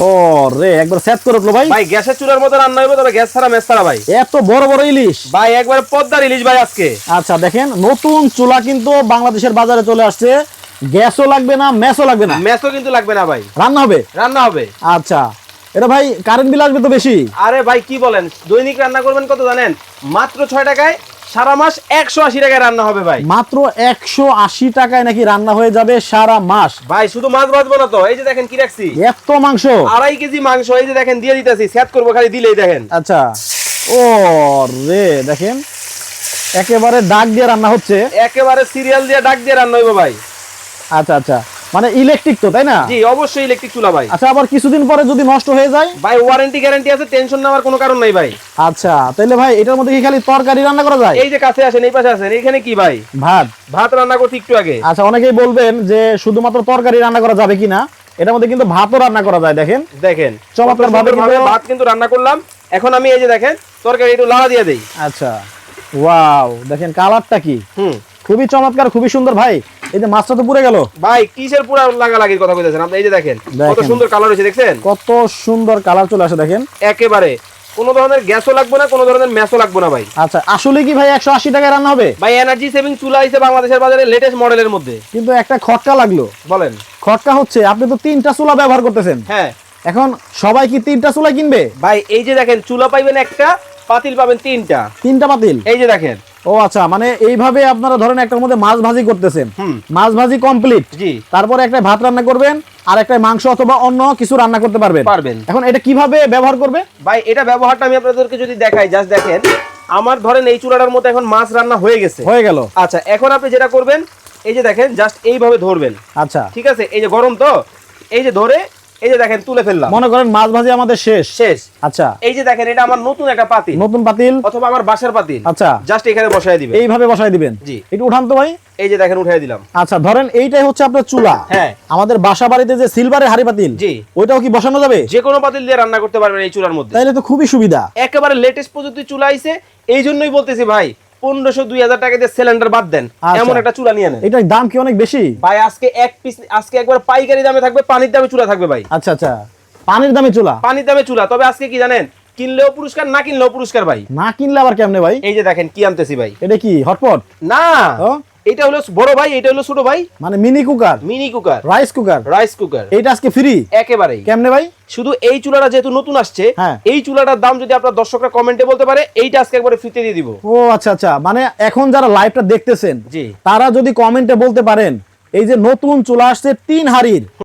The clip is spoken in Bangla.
ও রে, একবার সেট করে উঠলো ভাই। ভাই গ্যাসের চুলার মতো রান্না হবে, তবে গ্যাস ছাড়া মেস ছাড়া ভাই। এত বড় বড় ইলিশ ভাই একবার পদ্মার ইলিশ ভাই আজকে। আচ্ছা দেখেন, নতুন চুলা কিন্তু বাংলাদেশের বাজারে চলে আসছে। গ্যাসও লাগবে না, মেসও লাগবে না, মেসও কিন্তু লাগবে না ভাই, রান্না হবে। রান্না হবে। আচ্ছা, এটা ভাই কারেন্ট বিল আসবে তো বেশি? আরে ভাই কি বলেন, দৈনিক রান্না করবেন কত জানেন? মাত্র 6 টাকায় সারা মাস 180 টাকায় রান্না হবে ভাই। মাত্র 180 টাকায় নাকি রান্না হয়ে যাবে সারা মাস? ভাই শুধু মাছ ভাজবো না তো, এই যে দেখেন কি রাখছি, এত মাংস, 2.5 কেজি মাংস, এই যে দেখেন দিয়ে দিতেছি, সেট করবো খালি দিলেই দেখেন। আচ্ছা, ও রে দেখেন, একেবারে ডাক দিয়ে রান্না হচ্ছে, একেবারে সিরিয়াল দিয়ে ডাক দিয়ে রান্না হইবো ভাই। আচ্ছা আচ্ছা, মানে ইলেকট্রিক তো, তাই না? জি অবশ্যই ইলেকট্রিক চুলা ভাই। আচ্ছা, আবার কিছুদিন পরে যদি নষ্ট হয়ে যায়? ভাই ওয়ারেন্টি গ্যারান্টি আছে, টেনশন নেওয়ার কোনো কারণ নাই ভাই। আচ্ছা, তাহলে ভাই এটার মধ্যে কি খালি তরকারি রান্না করা যায়? এই যে কাছে আসেন, এই পাশে আসেন, এইখানে কি ভাই ভাত? ভাত রান্না করছি একটু আগে। আচ্ছা, অনেকেই বলবেন যে শুধুমাত্র তরকারি রান্না করা যাবে কিনা, এটার মধ্যে কিন্তু ভাতও রান্না করা যায়। দেখেন দেখেন চমৎকার ভাবে ভাত কিন্তু রান্না করলাম। এখন আমি এই যে দেখেন তরকারি একটু লাড়া দিয়ে দেই। আচ্ছা, ওয়াও, দেখেন কালারটা কি খুবই চমৎকার, খুবই সুন্দর। ভাই এই যে মাছটা তো পুড়ে গেল। ভাই কিসের পুরা লাগালাগির কথা কইতেছেন আপনি? এই যে দেখেন কত সুন্দর কালার হয়েছে, দেখছেন কত সুন্দর কালার চলে আসে দেখেন। একেবারে কোনো ধরনের গ্যাসও লাগবে না, কোনো ধরনের ম্যাসও লাগবে না ভাই। আচ্ছা, আসলে কি ভাই 180 টাকায় রান্না হবে? ভাই এনার্জি সেভিং চুলা আইছে বাংলাদেশের বাজারে লেটেস্ট মডেলের মধ্যে। কিন্তু একটা খটকা লাগলো। বলেন। খটকা হচ্ছে আপনি তো 3টা চুলা ব্যবহার করতেছেন। হ্যাঁ, এখন সবাই কি 3টা চুলা কিনবে? ভাই এই যে দেখেন চুলা পাইবেন একটা, পাতিল পাবেন 3টা। 3টা পাতিল? এই যে দেখেন। ও আচ্ছা, মানে এইভাবে আপনারা ধরেন একটার মধ্যে মাছ ভাজি করতেছেন, মাছ ভাজি কমপ্লিট, জি, তারপরে একটা ভাত রান্না করবেন আর একটা মাংস অথবা অন্য কিছু রান্না করতে পারবেন। এখন এটা কিভাবে ব্যবহার করবে? ভাই এটা ব্যবহারটা আমি আপনাদেরকে যদি দেখাই, জাস্ট দেখেন আমার ধরেন এই চুলাটার মধ্যে এখন মাছ রান্না হয়ে গেছে, হয়ে গেল। আচ্ছা, এখন আপনি যেটা করবেন এই যে দেখেন জাস্ট এইভাবে ধরবেন। আচ্ছা, ঠিক আছে, এই যে গরম তো, এই যে ধরে এই যে দেখেন তুলে ফেললাম। মনে করেন মাছ ভাজি আমাদের শেষ। আচ্ছা, এই যে দেখেন এটা আমার নতুন একটা পাতিল, নতুন পাতিল অথবা আমার বাসার পাতিল। আচ্ছা, জাস্ট এখানে বসায় দিবেন, এইভাবে বসায় দিবেন। জি, একটু উঠান তো ভাই। এই যে দেখেন উঠাই দিলাম। আচ্ছা, ধরেন এইটাই হচ্ছে আপনার চুলা। হ্যাঁ, আমাদের বাসা বাড়িতে যে সিলভারের হাড়ি পাতিল, জি, ওইটাও কি বসানো যাবে? যে কোনো পাতিল দিয়ে রান্না করতে পারবেন এই চুলার মধ্যে। তাইলে তো খুবই সুবিধা। একেবারে লেটেস্ট প্রযুক্তি চুলা আইছে, এই জন্যই বলতেছি ভাই 1500-2000 টাকা দিয়ে সিলিন্ডার বাদ দেন, এমন একটা চুলা নিয়ে নেন। এটার দাম কি অনেক বেশি? ভাই আজকে এক পিস, আজকে একবার পাইকারি দামে থাকবে, পানির দামে চুলা থাকবে ভাই। আচ্ছা আচ্ছা, পানির দামে চুলা? পানির দামে চুলা, তবে আজকে কি জানেন, কিনলেও পুরস্কার, না কিনলেও পুরস্কার ভাই। না কিনলে আবার কেমনে ভাই? এই যে দেখেন কি আনতেছি ভাই। এটা কি হটপট? না, এটা হলো বড় ভাই, এটা হলো ছোট ভাই, মানে mini cooker, mini cooker, rice cooker. Rice cooker এইটা আজকে ফ্রি একেবারেই। কেমনে ভাই? শুধু এই চুলাটা যেহেতু নতুন আসছে, হ্যাঁ, এই চুলাটার দাম যদি আপনার দর্শকরা কমেন্টে বলতে পারে, এইটা আজকে একবারে ফ্রিতে দিয়ে দিব। ও আচ্ছা আচ্ছা, মানে এখন যারা লাইভটা দেখতেছেন, জি, তারা যদি কমেন্টে বলতে পারেন এই যে নতুন চুলা আসছে 3 হাড়ির,